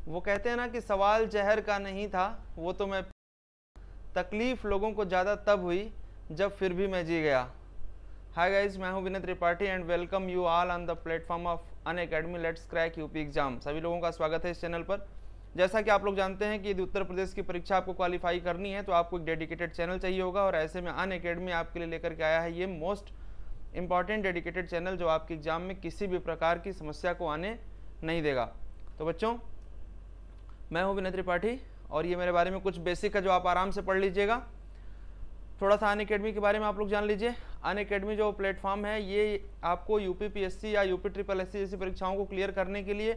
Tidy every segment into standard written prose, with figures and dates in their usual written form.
वो कहते हैं ना कि सवाल जहर का नहीं था, वो तो मैं, तकलीफ लोगों को ज़्यादा तब हुई जब फिर भी मैं जी गया। हाय गाइज, मैं हूं Vinay Tripathi and welcome you all on the platform of Unacademy let's crack UP exam. सभी लोगों का स्वागत है इस चैनल पर। जैसा कि आप लोग जानते हैं कि यदि उत्तर प्रदेश की परीक्षा आपको क्वालिफाई करनी है तो आपको एक डेडिकेटेड चैनल चाहिए होगा, और ऐसे में अनअकैडमी आपके लिए लेकर के आया है ये मोस्ट इंपॉर्टेंट डेडिकेटेड चैनल जो आपके एग्जाम में किसी भी प्रकार की समस्या को आने नहीं देगा। तो बच्चों, मैं हूं विनय त्रिपाठी और ये मेरे बारे में कुछ बेसिक है जो आप आराम से पढ़ लीजिएगा। थोड़ा सा अनअकैडमी के बारे में आप लोग जान लीजिए। अनअकैडमी जो प्लेटफॉर्म है ये आपको यूपी पीएससी या यूपी ट्रिपल एससी जैसी परीक्षाओं को क्लियर करने के लिए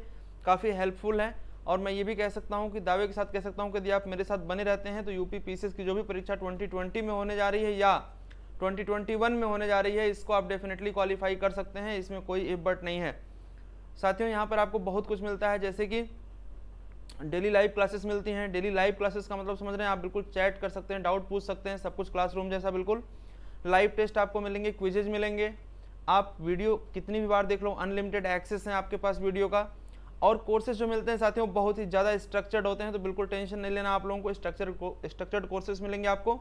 काफ़ी हेल्पफुल है, और मैं ये भी कह सकता हूँ कि दावे के साथ कह सकता हूँ कि यदि आप मेरे साथ बने रहते हैं तो यूपी पीसीएस की जो भी परीक्षा 2020 में होने जा रही है या 2021 में होने जा रही है, इसको आप डेफिनेटली क्वालिफाई कर सकते हैं। इसमें कोई इफ बट नहीं है। साथियों, यहाँ पर आपको बहुत कुछ मिलता है, जैसे कि डेली लाइव क्लासेस मिलती हैं। डेली लाइव क्लासेस का मतलब समझ रहे हैं आप, बिल्कुल चैट कर सकते हैं, डाउट पूछ सकते हैं, सब कुछ क्लासरूम जैसा बिल्कुल। लाइव टेस्ट आपको मिलेंगे, क्विजेज मिलेंगे, आप वीडियो कितनी भी बार देख लो, अनलिमिटेड एक्सेस है आपके पास वीडियो का। और कोर्सेज जो मिलते हैं साथियों बहुत ही ज़्यादा स्ट्रक्चर्ड होते हैं, तो बिल्कुल टेंशन नहीं लेना आप लोगों को। स्ट्रक्चर्ड कोर्सेज मिलेंगे आपको,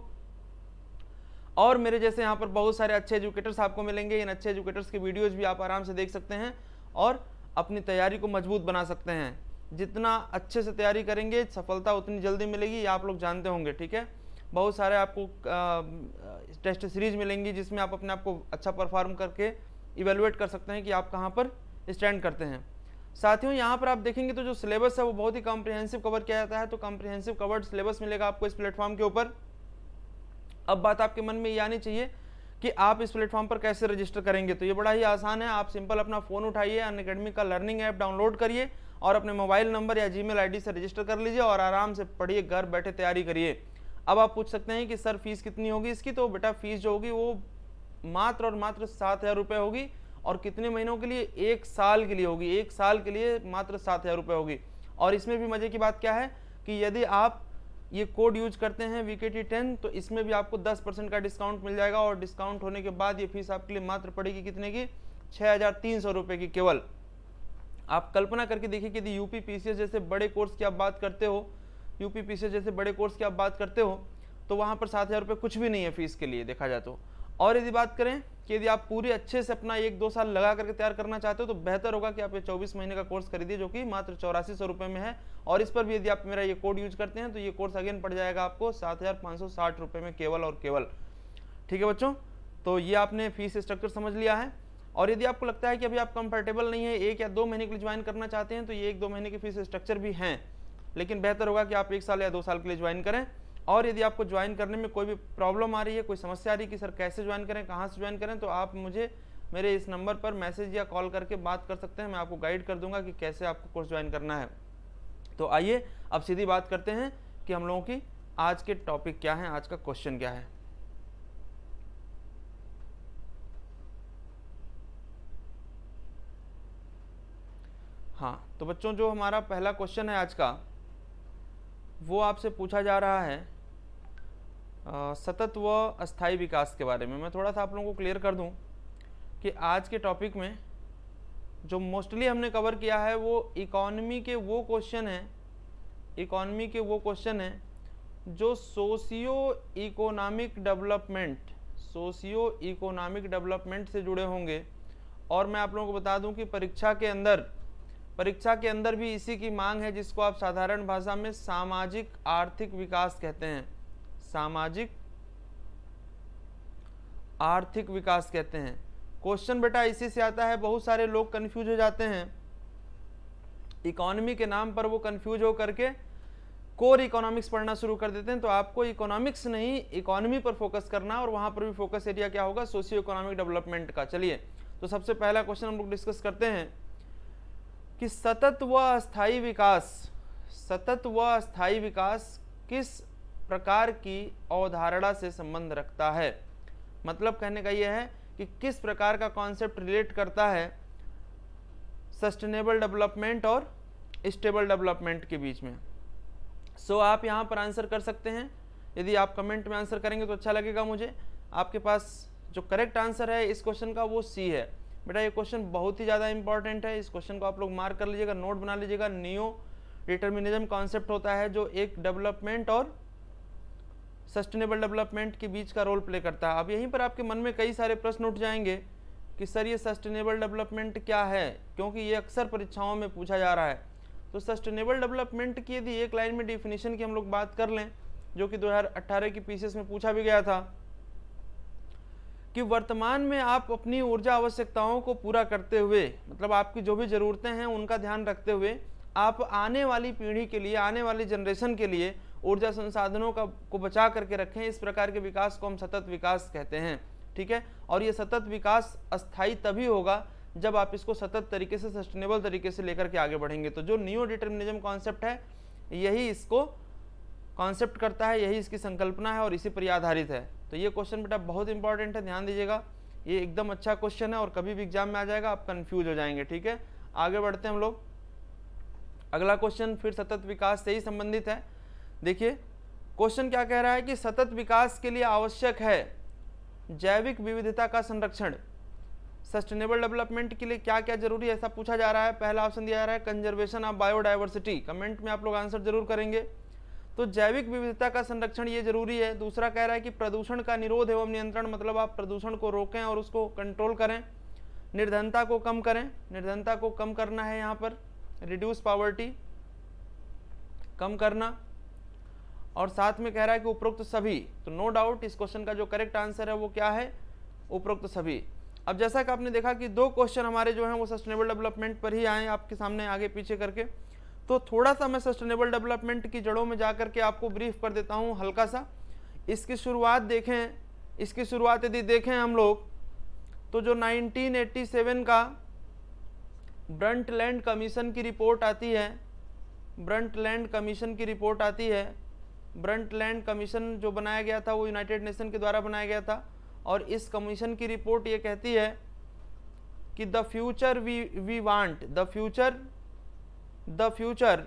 और मेरे जैसे यहाँ पर बहुत सारे अच्छे एजुकेटर्स आपको मिलेंगे। इन अच्छे एजुकेटर्स की वीडियोज़ भी आप आराम से देख सकते हैं और अपनी तैयारी को मजबूत बना सकते हैं। जितना अच्छे से तैयारी करेंगे सफलता उतनी जल्दी मिलेगी, ये आप लोग जानते होंगे, ठीक है। बहुत सारे आपको टेस्ट सीरीज मिलेंगी जिसमें आप अपने आप को अच्छा परफॉर्म करके इवेलुएट कर सकते हैं कि आप कहाँ पर स्टैंड करते हैं। साथियों, यहाँ पर आप देखेंगे तो जो सिलेबस है वो बहुत ही कॉम्प्रिहेंसिव कवर किया जाता है, तो कॉम्प्रिहेंसिव कवर्ड सिलेबस मिलेगा आपको इस प्लेटफॉर्म के ऊपर। अब बात आपके मन में ये आनी चाहिए कि आप इस प्लेटफॉर्म पर कैसे रजिस्टर करेंगे, तो ये बड़ा ही आसान है। आप सिंपल अपना फ़ोन उठाइए, अनअकैडमी का लर्निंग ऐप डाउनलोड करिए और अपने मोबाइल नंबर या जीमेल आईडी से रजिस्टर कर लीजिए और आराम से पढ़िए, घर बैठे तैयारी करिए। अब आप पूछ सकते हैं कि सर फीस कितनी होगी इसकी, तो बेटा फीस जो होगी वो मात्र और मात्र 7,000 रुपये होगी, और कितने महीनों के लिए, 1 साल के लिए होगी। 1 साल के लिए मात्र 7,000 रुपये होगी। और इसमें भी मज़े की बात क्या है कि यदि आप ये कोड यूज करते हैं VKT10 तो इसमें भी आपको 10% का डिस्काउंट मिल जाएगा, और डिस्काउंट होने के बाद ये फीस आपके लिए मात्र पड़ेगी कितने की, 6,300 रुपये की केवल। आप कल्पना करके देखिए कि यदि यूपी पीसीएस जैसे बड़े कोर्स की आप बात करते हो, यूपी पीसीएस जैसे बड़े कोर्स की आप बात करते हो, तो वहाँ पर 7,000 रुपये कुछ भी नहीं है फीस के लिए देखा जाए तो। और यदि बात करें कि यदि आप पूरे अच्छे से अपना 1-2 साल लगा करके तैयार करना चाहते हो तो बेहतर होगा कि आप ये 24 महीने का कोर्स खरीदिए जो कि मात्र 8400 रुपये में है। और इस पर भी यदि आप मेरा ये कोड यूज करते हैं तो ये कोर्स अगेन पड़ जाएगा आपको 7,560 रुपये में केवल और केवल। ठीक है बच्चों, तो ये आपने फीस स्ट्रक्चर समझ लिया है। और यदि आपको लगता है कि अभी आप कंफर्टेबल नहीं है, 1 या 2 महीने के लिए ज्वाइन करना चाहते हैं, तो ये 1-2 महीने की फीस स्ट्रक्चर भी हैं, लेकिन बेहतर होगा कि आप 1 साल या 2 साल के लिए ज्वाइन करें। और यदि आपको ज्वाइन करने में कोई भी प्रॉब्लम आ रही है, कोई समस्या आ रही है कि सर कैसे ज्वाइन करें, कहाँ से ज्वाइन करें, तो आप मुझे मेरे इस नंबर पर मैसेज या कॉल करके बात कर सकते हैं। मैं आपको गाइड कर दूंगा कि कैसे आपको कोर्स ज्वाइन करना है। तो आइए अब सीधी बात करते हैं कि हम लोगों की आज के टॉपिक क्या है, आज का क्वेश्चन क्या है। हाँ, तो बच्चों जो हमारा पहला क्वेश्चन है आज का, वो आपसे पूछा जा रहा है सतत व अस्थायी विकास के बारे में। मैं थोड़ा सा आप लोगों को क्लियर कर दूं कि आज के टॉपिक में जो मोस्टली हमने कवर किया है वो इकोनॉमी के वो क्वेश्चन हैं जो सोशियो इकोनॉमिक डेवलपमेंट से जुड़े होंगे। और मैं आप लोगों को बता दूं कि परीक्षा के अंदर भी इसी की मांग है, जिसको आप साधारण भाषा में सामाजिक आर्थिक विकास कहते हैं। सामाजिक आर्थिक विकास कहते हैं। क्वेश्चन बेटा इसी से आता है। बहुत सारे लोग कंफ्यूज हो जाते हैं, इकोनॉमी के नाम पर वो कंफ्यूज हो करके कोर इकोनॉमिक्स पढ़ना शुरू कर देते हैं। तो आपको इकोनॉमिक्स नहीं, इकोनॉमी पर फोकस करना, और वहां पर भी फोकस एरिया क्या होगा, सोशियो इकोनॉमिक डेवलपमेंट का। चलिए, तो सबसे पहला क्वेश्चन हम लोग डिस्कस करते हैं कि सतत व अस्थायी विकास किस प्रकार की अवधारणा से संबंध रखता है। मतलब कहने का यह है कि किस प्रकार का कॉन्सेप्ट रिलेट करता है सस्टेनेबल डेवलपमेंट और स्टेबल डेवलपमेंट के बीच में। सो आप यहाँ पर आंसर कर सकते हैं। यदि आप कमेंट में आंसर करेंगे तो अच्छा लगेगा मुझे। आपके पास जो करेक्ट आंसर है इस क्वेश्चन का वो सी है। बेटा ये क्वेश्चन बहुत ही ज़्यादा इंपॉर्टेंट है, इस क्वेश्चन को आप लोग मार्क कर लीजिएगा, नोट बना लीजिएगा। नियो डिटर्मिनिज्म कॉन्सेप्ट होता है जो एक डेवलपमेंट और सस्टेनेबल डेवलपमेंट के बीच का रोल प्ले करता है। अब यहीं पर आपके मन में कई सारे प्रश्न उठ जाएंगे कि सर ये सस्टेनेबल डेवलपमेंट क्या है, क्योंकि ये अक्सर परीक्षाओं में पूछा जा रहा है। तो सस्टेनेबल डेवलपमेंट की यदि एक लाइन में डिफिनीशन की हम लोग बात कर लें, जो कि 2018 की पीसीएस में पूछा भी गया था, कि वर्तमान में आप अपनी ऊर्जा आवश्यकताओं को पूरा करते हुए, मतलब आपकी जो भी ज़रूरतें हैं उनका ध्यान रखते हुए आप आने वाली पीढ़ी के लिए, आने वाली जनरेशन के लिए ऊर्जा संसाधनों को बचा करके रखें। इस प्रकार के विकास को हम सतत विकास कहते हैं, ठीक है। और ये सतत विकास अस्थायी तभी होगा जब आप इसको सतत तरीके से, सस्टेनेबल तरीके से लेकर के आगे बढ़ेंगे। तो जो नियो डिटर्मिनिज्म कॉन्सेप्ट है यही इसको कॉन्सेप्ट करता है, यही इसकी संकल्पना है और इसी पर आधारित है। तो ये क्वेश्चन बेटा बहुत इंपॉर्टेंट है, ध्यान दीजिएगा। ये एकदम अच्छा क्वेश्चन है और कभी भी एग्जाम में आ जाएगा, आप कंफ्यूज हो जाएंगे, ठीक है। आगे बढ़ते हैं हम लोग। अगला क्वेश्चन फिर सतत विकास से ही संबंधित है। देखिए क्वेश्चन क्या कह रहा है कि सतत विकास के लिए आवश्यक है जैविक विविधता का संरक्षण। सस्टेनेबल डेवलपमेंट के लिए क्या क्या जरूरी है, ऐसा पूछा जा रहा है। पहला ऑप्शन दिया जा रहा है कंजर्वेशन ऑफ बायोडायवर्सिटी। कमेंट में आप लोग आंसर जरूर करेंगे। तो जैविक विविधता का संरक्षण ये जरूरी है। दूसरा कह रहा है कि प्रदूषण का निरोध एवं नियंत्रण, मतलब आप प्रदूषण को रोकें और उसको कंट्रोल करें। निर्धनता को कम करें, निर्धनता को कम करना है यहाँ पर, रिड्यूस पॉवर्टी, कम करना। और साथ में कह रहा है कि उपरोक्त सभी। तो नो डाउट इस क्वेश्चन का जो करेक्ट आंसर है वो क्या है, उपरोक्त सभी। अब जैसा कि आपने देखा कि दो क्वेश्चन हमारे जो हैं वो सस्टेनेबल डेवलपमेंट पर ही आए आपके सामने आगे पीछे करके। तो थोड़ा सा मैं सस्टेनेबल डेवलपमेंट की जड़ों में जाकर के आपको ब्रीफ कर देता हूँ हल्का सा। इसकी शुरुआत देखें, इसकी शुरुआत यदि देखें हम लोग तो जो 1987 का ब्रंटलैंड कमीशन की रिपोर्ट आती है, ब्रंटलैंड कमीशन की रिपोर्ट आती है। ब्रंटलैंड कमीशन जो बनाया गया था वो यूनाइटेड नेशन के द्वारा बनाया गया था और इस कमीशन की रिपोर्ट ये कहती है कि the future we want, the future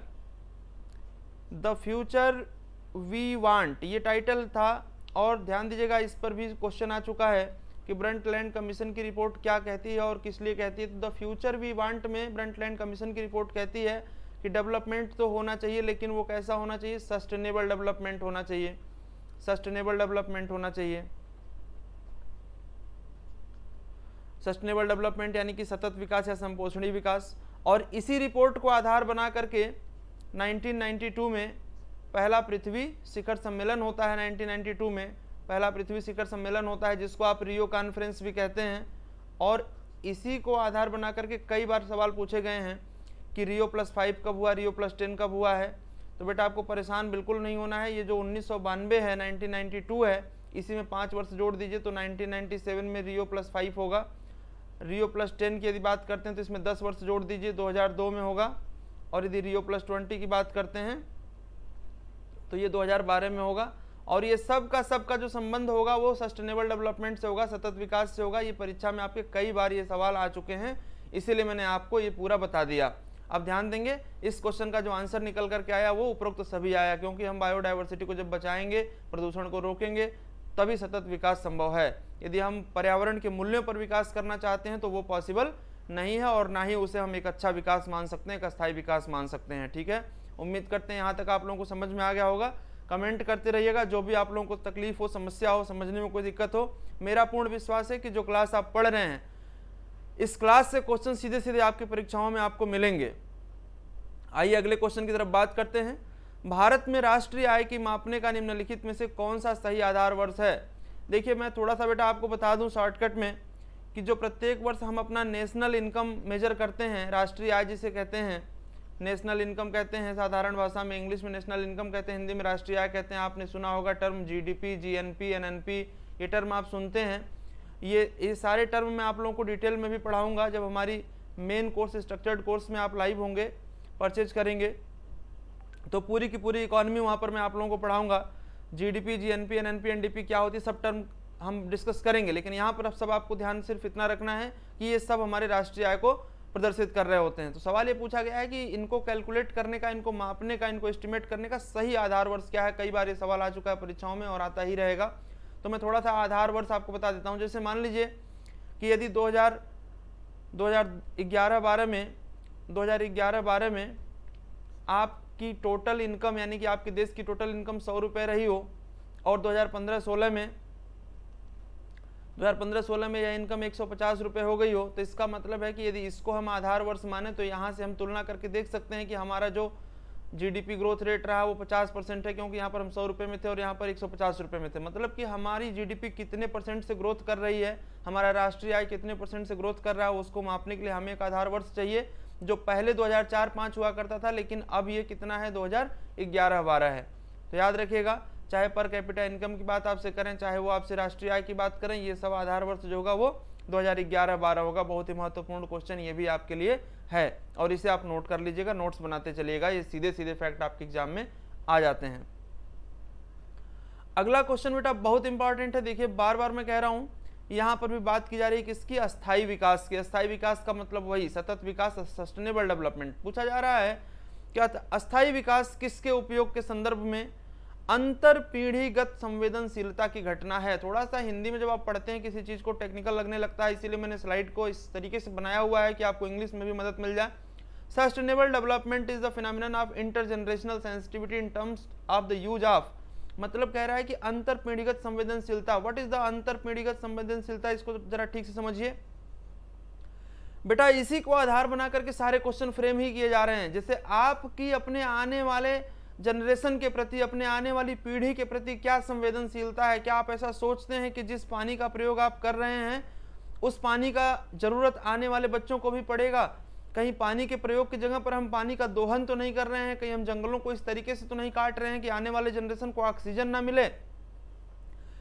we want, ये टाइटल था। और ध्यान दीजिएगा इस पर भी क्वेश्चन आ चुका है कि ब्रंटलैंड कमीशन की रिपोर्ट क्या कहती है और किस लिए कहती है। तो द फ्यूचर वी वांट में ब्रंटलैंड कमीशन की रिपोर्ट कहती है कि डेवलपमेंट तो होना चाहिए, लेकिन वो कैसा होना चाहिए, सस्टेनेबल डेवलपमेंट होना चाहिए, सस्टेनेबल डेवलपमेंट होना चाहिए। सस्टेनेबल डेवलपमेंट यानी कि सतत विकास या संपोषणीय विकास। और इसी रिपोर्ट को आधार बना करके 1992 में पहला पृथ्वी शिखर सम्मेलन होता है। 1992 में पहला पृथ्वी शिखर सम्मेलन होता है जिसको आप रियो कॉन्फ्रेंस भी कहते हैं। और इसी को आधार बना करके कई बार सवाल पूछे गए हैं कि रियो +5 कब हुआ, रियो +10 कब हुआ है। तो बेटा आपको परेशान बिल्कुल नहीं होना है। ये जो 1992 है, 1992 है, इसी में 5 वर्ष जोड़ दीजिए तो 1997 में रियो +5 होगा। रियो +10 की यदि बात करते हैं तो इसमें 10 वर्ष जोड़ दीजिए, 2002 में होगा। और यदि रियो +20 की बात करते हैं तो ये 2012 में होगा। और ये सब का जो संबंध होगा वो सस्टेनेबल डेवलपमेंट से होगा, सतत विकास से होगा। ये परीक्षा में आपके कई बार ये सवाल आ चुके हैं, इसीलिए मैंने आपको ये पूरा बता दिया। अब ध्यान देंगे इस क्वेश्चन का जो आंसर निकल करके आया वो उपरोक्त सभी आया, क्योंकि हम बायोडायवर्सिटी को जब बचाएंगे, प्रदूषण को रोकेंगे, तभी सतत विकास संभव है। यदि हम पर्यावरण के मूल्यों पर विकास करना चाहते हैं तो वो पॉसिबल नहीं है और ना ही उसे हम एक अच्छा विकास मान सकते हैं, एक अस्थायी विकास मान सकते हैं। ठीक है, उम्मीद करते हैं यहाँ तक आप लोगों को समझ में आ गया होगा। कमेंट करते रहिएगा, जो भी आप लोगों को तकलीफ हो, समस्या हो, समझने में कोई दिक्कत हो। मेरा पूर्ण विश्वास है कि जो क्लास आप पढ़ रहे हैं इस क्लास से क्वेश्चन सीधे सीधे आपकी परीक्षाओं में आपको मिलेंगे। आइए अगले क्वेश्चन की तरफ बात करते हैं। भारत में राष्ट्रीय आय की मापने का निम्नलिखित में से कौन सा सही आधार वर्ष है। देखिए मैं थोड़ा सा बेटा आपको बता दूं शॉर्टकट में कि जो प्रत्येक वर्ष हम अपना नेशनल इनकम मेजर करते हैं, राष्ट्रीय आय जिसे कहते हैं, नेशनल इनकम कहते हैं साधारण भाषा में, इंग्लिश में नेशनल इनकम कहते हैं, हिंदी में राष्ट्रीय आय कहते हैं। आपने सुना होगा टर्म जीडीपी, जीएनपी, एनएनपी, ये टर्म आप सुनते हैं। ये सारे टर्म मैं आप लोगों को डिटेल में भी पढ़ाऊंगा जब हमारी मेन कोर्स स्ट्रक्चर्ड कोर्स में आप लाइव होंगे, परचेज करेंगे तो पूरी की पूरी इकोनॉमी वहाँ पर मैं आप लोगों को पढ़ाऊंगा। जीडीपी, जीएनपी, एनएनपी, एनडीपी क्या होती है, सब टर्म हम डिस्कस करेंगे। लेकिन यहाँ पर अब सब आपको ध्यान सिर्फ इतना रखना है कि ये सब हमारे राष्ट्रीय आय को प्रदर्शित कर रहे होते हैं। तो सवाल ये पूछा गया है कि इनको कैलकुलेट करने का, इनको मापने का, इनको एस्टिमेट करने का सही आधार वर्ष क्या है। कई बार ये सवाल आ चुका है परीक्षाओं में और आता ही रहेगा। तो मैं थोड़ा सा आधार वर्ष आपको बता देता हूँ। जैसे मान लीजिए कि यदि 2011-12 में आपकी टोटल इनकम यानी कि आपके देश की टोटल इनकम 100 रुपये रही हो और 2015-16 में यह इनकम 150 रुपये हो गई हो, तो इसका मतलब है कि यदि इसको हम आधार वर्ष माने तो यहाँ से हम तुलना करके देख सकते हैं कि हमारा जो जीडीपी ग्रोथ रेट रहा वो 50% है, क्योंकि यहाँ पर हम 100 रुपये में थे और यहाँ पर 150 रुपये में थे। मतलब कि हमारी जीडीपी कितने % से ग्रोथ कर रही है, हमारा राष्ट्रीय आय कितने % से ग्रोथ कर रहा है, उसको मापने के लिए हमें एक आधार वर्ष चाहिए, जो पहले 2004-05 हुआ करता था, लेकिन अब ये कितना है, 2011-12 है। तो याद रखिएगा, चाहे पर कैपिटा इनकम की बात आपसे करें, चाहे वो आपसे राष्ट्रीय आय की बात करें, ये सब आधार वर्ष जो होगा वो 2011-12 होगा। बहुत ही महत्वपूर्ण क्वेश्चन ये भी आपके लिए है और इसे आप नोट कर लीजिएगा, नोट्स बनाते चलिएगा, ये सीधे सीधे फैक्ट आपके एग्जाम में आ जाते हैं। अगला क्वेश्चन बेटा बहुत इंपॉर्टेंट है, देखिए बार बार मैं कह रहा हूं, यहां पर भी बात की जा रही है किसकी, अस्थायी विकास की। अस्थायी विकास का मतलब वही सतत विकास, सस्टेनेबल डेवलपमेंट। पूछा जा रहा है क्या अस्थायी विकास किसके उपयोग के संदर्भ में अंतर पीढ़ीगत संवेदनशीलता की घटना है। थोड़ा सा हिंदी में जब आप पढ़ते हैं किसी चीज को टेक्निकल लगने लगता है, इसीलिए मैंने स्लाइड को इस तरीके से बनाया हुआ है कि आपको इंग्लिश में भी मदद मिल जाए। Sustainable development is the phenomenon of intergenerational sensitivity in terms of the use of, मतलब कह रहा है कि अंतर पीढ़ीगत संवेदनशीलता। व्हाट इज द अंतर पीढ़ीगत संवेदनशीलता, इसको जरा ठीक से समझिए बेटा। इसी को आधार बना करके सारे क्वेश्चन फ्रेम ही किए जा रहे हैं। जैसे आपकी अपने आने वाले जनरेशन के प्रति, अपने आने वाली पीढ़ी के प्रति क्या संवेदनशीलता है, क्या आप ऐसा सोचते हैं कि जिस पानी का प्रयोग आप कर रहे हैं उस पानी का जरूरत आने वाले बच्चों को भी पड़ेगा। कहीं पानी के प्रयोग की जगह पर हम पानी का दोहन तो नहीं कर रहे हैं, कहीं हम जंगलों को इस तरीके से तो नहीं काट रहे हैं कि आने वाले जनरेशन को ऑक्सीजन ना मिले।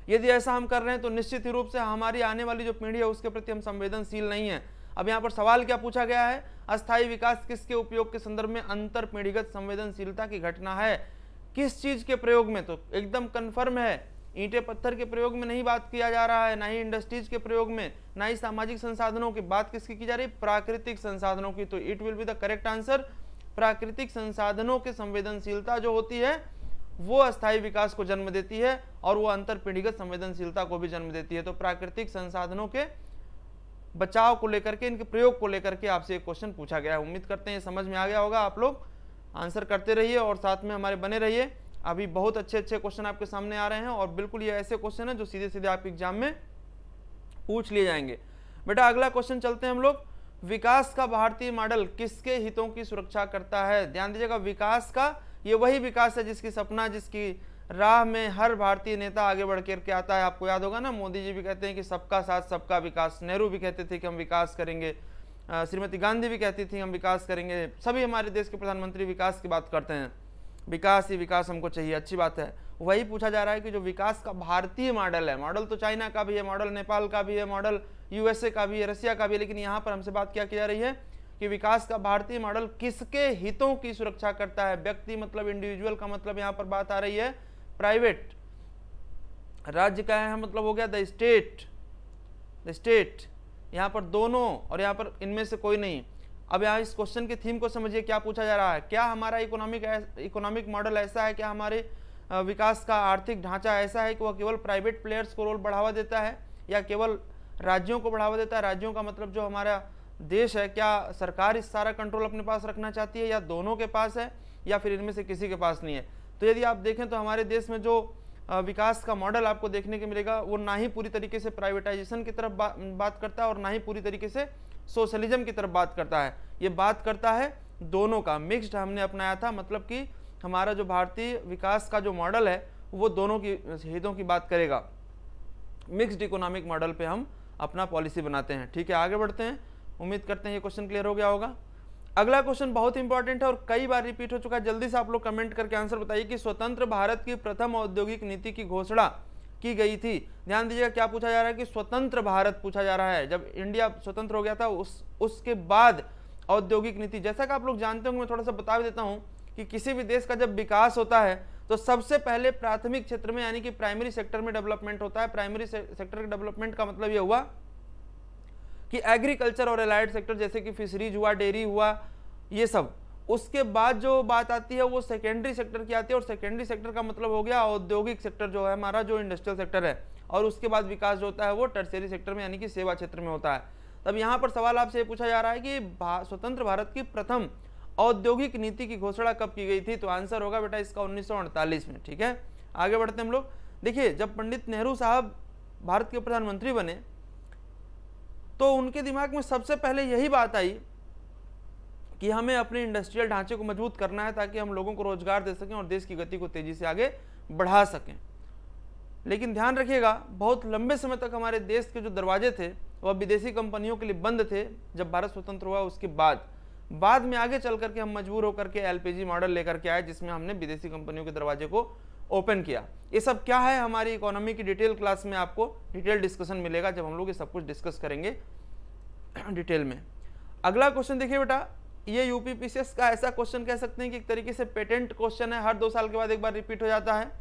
यदि ऐसा हम कर रहे हैं तो निश्चित ही रूप से हमारी आने वाली जो पीढ़ी है उसके प्रति हम संवेदनशील नहीं है। अब यहाँ पर सवाल क्या पूछा गया है, अस्थायी विकास किसके उपयोग के संदर्भ में अंतर पीढ़ीगत संवेदनशीलता की घटना है, किस चीज के प्रयोग में, तो एकदम कंफर्म है ईंटे पत्थर के प्रयोग में नहीं बात किया जा रहा है, ना ही इंडस्ट्रीज के प्रयोग में, ना ही सामाजिक संसाधनों की बात किसकी की जा रही है, प्राकृतिक संसाधनों की। तो it will be the correct answer. प्राकृतिक संसाधनों की संवेदनशीलता जो होती है वो अस्थायी विकास को जन्म देती है और वो अंतर पीढ़ीगत संवेदनशीलता को भी जन्म देती है। तो प्राकृतिक संसाधनों के बचाव को लेकर के, इनके प्रयोग को लेकर के आपसे एक क्वेश्चन पूछा गया है। उम्मीद करते हैं समझ में आ गया होगा। आप लोग आंसर करते रहिए और साथ में हमारे बने रहिए। अभी बहुत अच्छे अच्छे क्वेश्चन आपके सामने आ रहे हैं और बिल्कुल ये ऐसे क्वेश्चन हैं जो सीधे सीधे आपके एग्जाम में पूछ लिए जाएंगे। बेटा अगला क्वेश्चन चलते हैं हम लोग। विकास का भारतीय मॉडल किसके हितों की सुरक्षा करता है। ध्यान दीजिएगा, विकास का ये वही विकास है जिसकी सपना, जिसकी राह में हर भारतीय नेता आगे बढ़ करके आता है। आपको याद होगा ना, मोदी जी भी कहते हैं कि सबका साथ सबका विकास, नेहरू भी कहते थे कि हम विकास करेंगे, श्रीमती गांधी भी कहती थी हम विकास करेंगे, सभी हमारे देश के प्रधानमंत्री विकास की बात करते हैं, विकास ही विकास हमको चाहिए। अच्छी बात है। वही पूछा जा रहा है कि जो विकास का भारतीय मॉडल है, मॉडल तो चाइना का भी है, मॉडल नेपाल का भी है, मॉडल यूएसए का भी है, रसिया का भी है, लेकिन यहाँ पर हमसे बात क्या की जा रही है कि विकास का भारतीय मॉडल किसके हितों की सुरक्षा करता है। व्यक्ति मतलब इंडिविजुअल का मतलब यहाँ पर बात आ रही है प्राइवेट, राज्य का है मतलब हो गया द स्टेट, यहाँ पर दोनों और यहाँ पर इनमें से कोई नहीं। अब यहाँ इस क्वेश्चन के थीम को समझिए, क्या पूछा जा रहा है, क्या हमारा इकोनॉमिक मॉडल ऐसा है, क्या हमारे विकास का आर्थिक ढांचा ऐसा है कि वह केवल प्राइवेट प्लेयर्स को रोल बढ़ावा देता है या केवल राज्यों को बढ़ावा देता है। राज्यों का मतलब जो हमारा देश है, क्या सरकार इस सारा कंट्रोल अपने पास रखना चाहती है या दोनों के पास है या फिर इनमें से किसी के पास नहीं है। तो यदि आप देखें तो हमारे देश में जो विकास का मॉडल आपको देखने को मिलेगा वो ना ही पूरी तरीके से प्राइवेटाइजेशन की तरफ बात करता है और ना ही पूरी तरीके से सोशलिज्म की तरफ बात करता है। ये बात करता है दोनों का, मिक्स्ड हमने अपनाया था। मतलब कि हमारा जो भारतीय विकास का जो मॉडल है वो दोनों की हितों की बात करेगा। मिक्स्ड इकोनॉमिक मॉडल पे हम अपना पॉलिसी बनाते हैं। ठीक है, आगे बढ़ते हैं। उम्मीद करते हैं ये क्वेश्चन क्लियर हो गया होगा। अगला क्वेश्चन बहुत इंपॉर्टेंट है और कई बार रिपीट हो चुका है। जल्दी से आप लोग कमेंट करके आंसर बताइए कि स्वतंत्र भारत की प्रथम औद्योगिक नीति की घोषणा की गई थी। ध्यान दीजिएगा, क्या पूछा जा रहा है कि स्वतंत्र भारत पूछा जा रहा है। जब इंडिया स्वतंत्र हो गया था उसके बाद औद्योगिक नीति, जैसा कि आप लोग जानते होंगे, मैं थोड़ा सा बता देता हूं कि किसी भी देश का जब विकास होता है तो सबसे पहले प्राथमिक क्षेत्र में यानी कि प्राइमरी सेक्टर में डेवलपमेंट होता है। प्राइमरी सेक्टर के डेवलपमेंट का मतलब यह हुआ कि एग्रीकल्चर और एलाइड सेक्टर जैसे कि फिशरीज हुआ, डेयरी हुआ, ये सब। उसके बाद जो बात आती है वो सेकेंडरी सेक्टर की आती है और सेकेंडरी सेक्टर का मतलब हो गया औद्योगिक सेक्टर जो है हमारा, जो इंडस्ट्रियल सेक्टर है। और उसके बाद विकास जो होता है वो टर्शियरी सेक्टर में यानी कि सेवा क्षेत्र में होता है। तब यहाँ पर सवाल आपसे पूछा जा रहा है कि स्वतंत्र भारत की प्रथम औद्योगिक नीति की घोषणा कब की गई थी? तो आंसर होगा बेटा इसका 1948 में। ठीक है, आगे बढ़ते हैं हम लोग। देखिए, जब पंडित नेहरू साहब भारत के प्रधानमंत्री बने तो उनके दिमाग में सबसे पहले यही बात आई कि हमें अपने इंडस्ट्रियल ढांचे को मजबूत करना है ताकि हम लोगों को रोजगार दे सकें और देश की गति को तेजी से आगे बढ़ा सकें। लेकिन ध्यान रखिएगा, बहुत लंबे समय तक हमारे देश के जो दरवाजे थे वह विदेशी कंपनियों के लिए बंद थे। जब भारत स्वतंत्र हुआ उसके बाद में आगे चल करके हम मजबूर होकर के एलपीजी मॉडल लेकर के आए, जिसमें हमने विदेशी कंपनियों के दरवाजे को ओपन किया। ये सब क्या है, हमारी इकोनॉमी की डिटेल क्लास में आपको डिटेल डिस्कशन मिलेगा जब हम लोग ये सब कुछ डिस्कस करेंगे डिटेल में। अगला क्वेश्चन देखिए बेटा, ये यूपीपीसीएस का ऐसा क्वेश्चन कह सकते हैं कि एक तरीके से पेटेंट क्वेश्चन है, हर 2 साल के बाद एक बार रिपीट हो जाता है।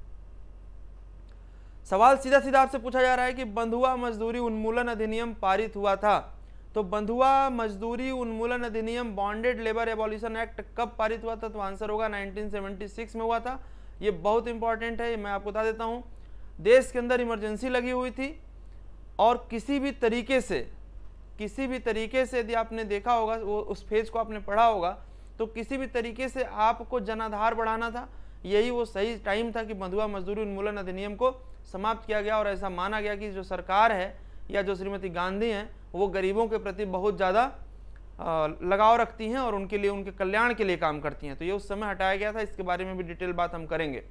सवाल सीधा सीधा आपसे पूछा जा रहा है कि बंधुआ मजदूरी उन्मूलन अधिनियम पारित हुआ था। तो बंधुआ मजदूरी उन्मूलन अधिनियम, बॉन्डेड लेबर एबॉलिशन एक्ट, कब पारित हुआ था? तो आंसर होगा 1976 में हुआ था। ये बहुत इंपॉर्टेंट है, मैं आपको बता देता हूँ। देश के अंदर इमरजेंसी लगी हुई थी और किसी भी तरीके से यदि आपने देखा होगा, वो उस पेज को आपने पढ़ा होगा, तो किसी भी तरीके से आपको जनाधार बढ़ाना था। यही वो सही टाइम था कि बंधुआ मजदूरी उन्मूलन अधिनियम को समाप्त किया गया और ऐसा माना गया कि जो सरकार है या जो श्रीमती गांधी हैं वो गरीबों के प्रति बहुत ज़्यादा लगाव रखती हैं और उनके लिए, उनके कल्याण के लिए काम करती हैं। तो ये उस समय हटाया गया था। इसके बारे में भी डिटेल बात हम करेंगे।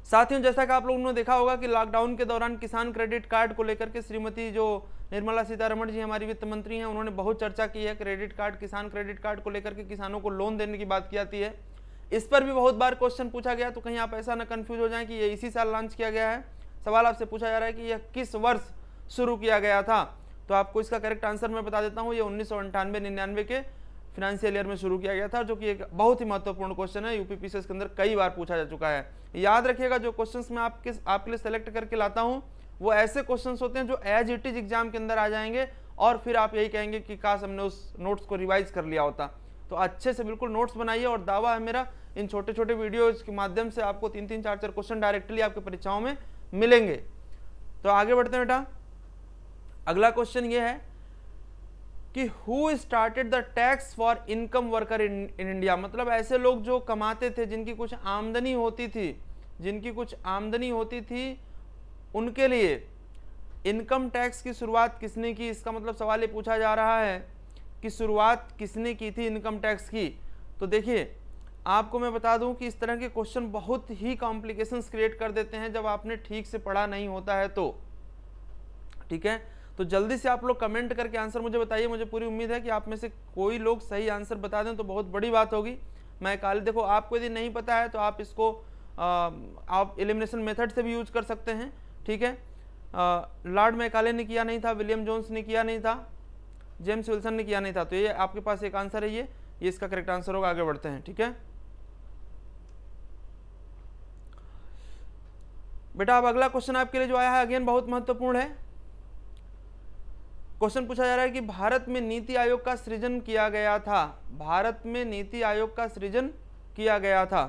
साथियों, जैसा कि आप लोगों ने देखा होगा कि लॉकडाउन के दौरान किसान क्रेडिट कार्ड को लेकर के श्रीमती जो निर्मला सीतारमण जी हमारी वित्त मंत्री हैं, उन्होंने बहुत चर्चा की है। क्रेडिट कार्ड, किसान क्रेडिट कार्ड को लेकर के किसानों को लोन देने की बात की जाती है। इस पर भी बहुत बार क्वेश्चन पूछा गया, तो कहीं आप ऐसा न कंफ्यूज हो जाएं कि ये इसी साल लॉन्च किया गया है। सवाल आपसे पूछा जा रहा है कि यह किस वर्ष शुरू किया गया था? तो आपको इसका करेक्ट आंसर मैं बता देता हूँ, ये 1998-99 के फाइनेंशियल ईयर में शुरू किया गया था, जो कि एक बहुत ही महत्वपूर्ण क्वेश्चन है, यूपीपीसीएस के अंदर कई बार पूछा जा चुका है। याद रखिएगा, जो क्वेश्चंस मैं आपके लिए सेलेक्ट करके लाता हूँ वो ऐसे क्वेश्चंस होते हैं जो एज इट इज एग्जाम के अंदर आ जाएंगे और फिर आप यही कहेंगे कि काश हमने उस नोट्स को रिवाइज कर लिया होता। तो अच्छे से बिल्कुल नोट्स बनाइए और दावा है मेरा, इन छोटे छोटे वीडियोज के माध्यम से आपको 3-3, 4-4 क्वेश्चन डायरेक्टली आपके परीक्षाओं में मिलेंगे। तो आगे बढ़ते हैं बेटा। अगला क्वेश्चन ये है कि who started the tax for income worker in India? मतलब ऐसे लोग जो कमाते थे, जिनकी कुछ आमदनी होती थी, उनके लिए इनकम टैक्स की शुरुआत किसने की? इसका मतलब सवाल ये पूछा जा रहा है कि शुरुआत किसने की थी इनकम टैक्स की। तो देखिए, आपको मैं बता दूं कि इस तरह के क्वेश्चन बहुत ही कॉम्प्लिकेशंस क्रिएट कर देते हैं जब आपने ठीक से पढ़ा नहीं होता है तो। ठीक है, तो जल्दी से आप लोग कमेंट करके आंसर मुझे बताइए। मुझे पूरी उम्मीद है कि आप में से कोई लोग सही आंसर बता दें तो बहुत बड़ी बात होगी। देखो, आपको यदि नहीं पता है तो आप इसको आप एलिमिनेशन मेथड से भी यूज कर सकते हैं। ठीक है, लॉर्ड मैकाले ने किया नहीं था, विलियम जोन्स ने किया नहीं था, जेम्स विल्सन ने किया नहीं था। तो ये आपके पास एक आंसर है, ये इसका करेक्ट आंसर होगा। आगे बढ़ते हैं। ठीक है बेटा, अब अगला क्वेश्चन आपके लिए जो आया है अगेन बहुत महत्वपूर्ण है। क्वेश्चन पूछा जा रहा है कि भारत में नीति आयोग का सृजन किया गया था। भारत में नीति आयोग का सृजन किया गया था।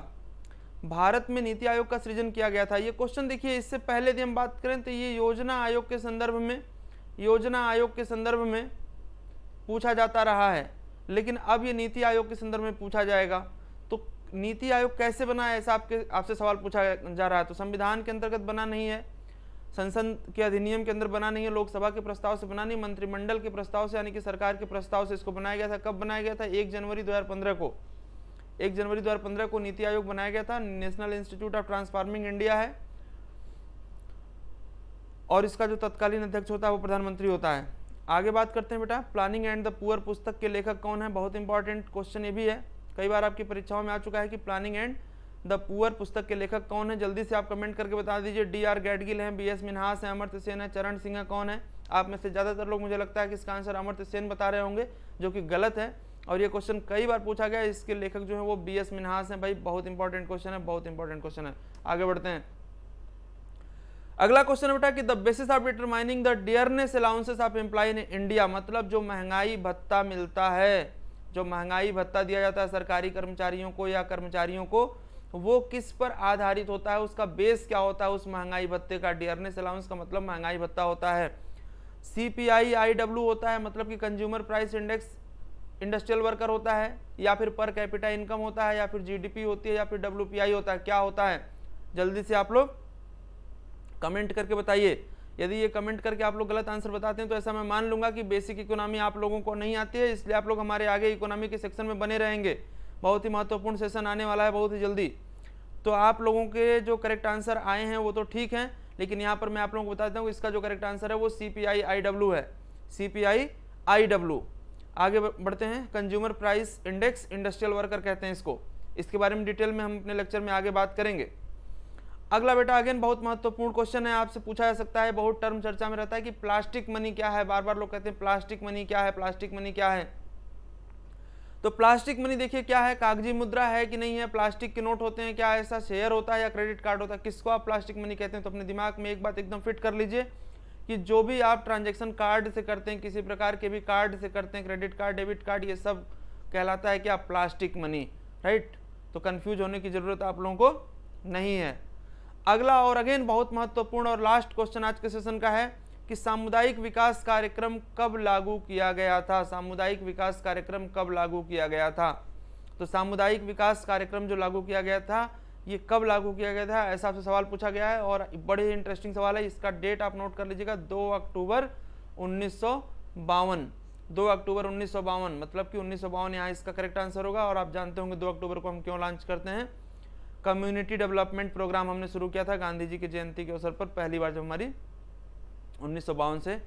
भारत में नीति आयोग का सृजन किया गया था। ये क्वेश्चन देखिए, इससे पहले यदि हम बात करें तो ये योजना आयोग के संदर्भ में पूछा जाता रहा है, लेकिन अब ये नीति आयोग के संदर्भ में पूछा जाएगा। तो नीति आयोग कैसे बना है, ऐसा आपसे सवाल पूछा जा रहा है। तो संविधान के अंतर्गत बना नहीं है, संसद के अधिनियम के अंदर बना नहीं है, लोकसभा के प्रस्ताव से बना नहीं, मंत्रिमंडल के प्रस्ताव से यानी कि सरकार के प्रस्ताव से इसको बनाया गया था। कब बनाया गया था? 1 जनवरी 2015 को नीति आयोग बनाया गया था। National institute of transforming India है और इसका जो तत्कालीन अध्यक्ष होता है वो प्रधानमंत्री होता है। आगे बात करते हैं बेटा, प्लानिंग एंड द पुअर पुस्तक के लेखक कौन है? बहुत इंपॉर्टेंट क्वेश्चन ये भी है, कई बार आपकी परीक्षाओं में आ चुका है कि प्लानिंग एंड द पुअर पुस्तक के लेखक कौन है? जल्दी से आप कमेंट करके बता दीजिए। DR गैडगिल हैं, BS मिन्हास हैं, अमर्त्य सेन है, चरण सिंह कौन है? आप में से ज़्यादातर लोग मुझे लगता है कि इसका आंसर अमर्त्य सेन बता रहे होंगे, जो कि गलत है। और ये क्वेश्चन कई बार पूछा गया, इसके लेखक जो है वो BS मिन्हास हैं। भाई बहुत इंपॉर्टेंट क्वेश्चन है, बहुत इंपॉर्टेंट क्वेश्चन है। आगे बढ़ते हैं। अगला क्वेश्चन है बेटा कि the basis of determining the dearness allowances of employ in India, मतलब जो महंगाई भत्ता मिलता है, जो महंगाई भत्ता दिया जाता है सरकारी कर्मचारियों को या कर्मचारियों को, वो किस पर आधारित होता है? उसका बेस क्या होता है उस महंगाई भत्ते का? डियरनेस अलाउंस का मतलब महंगाई भत्ता होता है। CPI IW होता है, मतलब कि consumer price index industrial worker होता है, या फिर पर कैपिटा इनकम होता है, या फिर जीडीपी होती है, या फिर डब्ल्यूपीआई होता है, क्या होता है? जल्दी से आप लोग कमेंट करके बताइए। यदि ये कमेंट करके आप लोग गलत आंसर बताते हैं तो ऐसा मैं मान लूंगा कि बेसिक इकोनॉमी आप लोगों को नहीं आती है, इसलिए आप लोग हमारे आगे इकोनॉमी के सेक्शन में बने रहेंगे। बहुत ही महत्वपूर्ण सेशन आने वाला है बहुत ही जल्दी। तो आप लोगों के जो करेक्ट आंसर आए हैं वो तो ठीक हैं, लेकिन यहाँ पर मैं आप लोगों को बताता हूँ इसका जो करेक्ट आंसर है वो CPI-IW है, CPI-IW। आगे बढ़ते हैं। Consumer price index, industrial worker कहते हैं इसको। इसके बारे में डिटेल में हम अपने लेक्चर में आगे बात करेंगे। अगला बेटा अगेन बहुत महत्वपूर्ण क्वेश्चन है, आपसे पूछा जा सकता है, बहुत टर्म चर्चा में रहता है कि प्लास्टिक मनी क्या है। बार बार लोग कहते हैं प्लास्टिक मनी क्या है, प्लास्टिक मनी क्या है। तो प्लास्टिक मनी देखिए क्या है, कागजी मुद्रा है कि नहीं है, प्लास्टिक के नोट होते हैं, क्या ऐसा शेयर होता है या क्रेडिट कार्ड होता है, किसको आप प्लास्टिक मनी कहते हैं? तो अपने दिमाग में एक बात एकदम फिट कर लीजिए कि जो भी आप ट्रांजैक्शन कार्ड से करते हैं, किसी प्रकार के भी कार्ड से करते हैं, क्रेडिट कार्ड, डेबिट कार्ड, ये सब कहलाता है क्या? Plastic money, right. तो कंफ्यूज होने की जरूरत आप लोगों को नहीं है। अगला और अगेन बहुत महत्वपूर्ण और लास्ट क्वेश्चन आज के सेशन का है कि सामुदायिक विकास कार्यक्रम कब लागू किया गया था? सामुदायिक विकास कार्यक्रम कब लागू किया गया था? तो सामुदायिक विकास कार्यक्रम जो लागू किया गया था ये कब लागू किया गया था, ऐसा आपसे सवाल पूछा गया है और बड़े ही इंटरेस्टिंग सवाल है। इसका डेट आप नोट कर लीजिएगा, 2 अक्टूबर 1952। 2 अक्टूबर 1952 मतलब कि 1952 यहाँ इसका करेक्ट आंसर होगा। और आप जानते होंगे 2 अक्टूबर को हम क्यों लॉन्च करते हैं? कम्युनिटी डेवलपमेंट प्रोग्राम हमने शुरू किया था गांधी जी की जयंती के अवसर पर, पहली बार जब हमारी 1952 से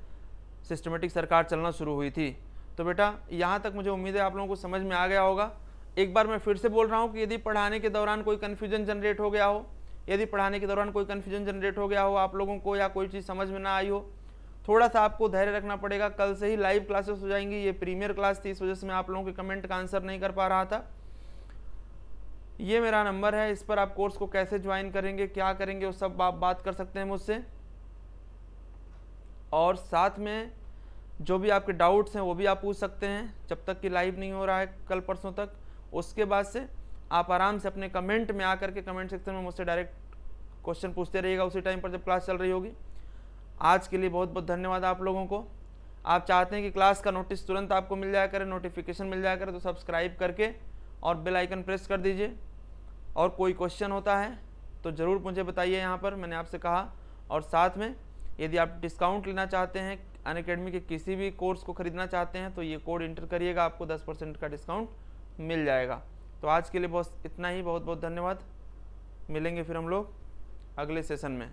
सिस्टमेटिक सरकार चलना शुरू हुई थी। तो बेटा यहाँ तक मुझे उम्मीद है आप लोगों को समझ में आ गया होगा। एक बार मैं फिर से बोल रहा हूँ कि यदि पढ़ाने के दौरान कोई कन्फ्यूजन जनरेट हो गया हो, यदि पढ़ाने के दौरान कोई कन्फ्यूजन जनरेट हो गया हो आप लोगों को, या कोई चीज़ समझ में ना आई हो, थोड़ा सा आपको धैर्य रखना पड़ेगा। कल से ही लाइव क्लासेस हो जाएंगी। ये प्रीमियर क्लास थी, इस वजह से मैं आप लोगों के कमेंट का आंसर नहीं कर पा रहा था। ये मेरा नंबर है, इस पर आप कोर्स को कैसे ज्वाइन करेंगे, क्या करेंगे, वो सब आप बात कर सकते हैं मुझसे। और साथ में जो भी आपके डाउट्स हैं वो भी आप पूछ सकते हैं जब तक कि लाइव नहीं हो रहा है कल परसों तक। उसके बाद से आप आराम से अपने कमेंट में आकर के कमेंट सेक्शन में मुझसे डायरेक्ट क्वेश्चन पूछते रहिएगा उसी टाइम पर जब क्लास चल रही होगी। आज के लिए बहुत बहुत धन्यवाद आप लोगों को। आप चाहते हैं कि क्लास का नोटिस तुरंत आपको मिल जाया करे, नोटिफिकेशन मिल जाया करे, तो सब्सक्राइब करके और बेल आइकन प्रेस कर दीजिए। और कोई क्वेश्चन होता है तो ज़रूर मुझे बताइए यहाँ पर, मैंने आपसे कहा। और साथ में यदि आप डिस्काउंट लेना चाहते हैं, अनअकैडमी के किसी भी कोर्स को खरीदना चाहते हैं, तो ये कोड इंटर करिएगा, आपको 10% का डिस्काउंट मिल जाएगा। तो आज के लिए बस इतना ही, बहुत बहुत धन्यवाद। मिलेंगे फिर हम लोग अगले सेशन में।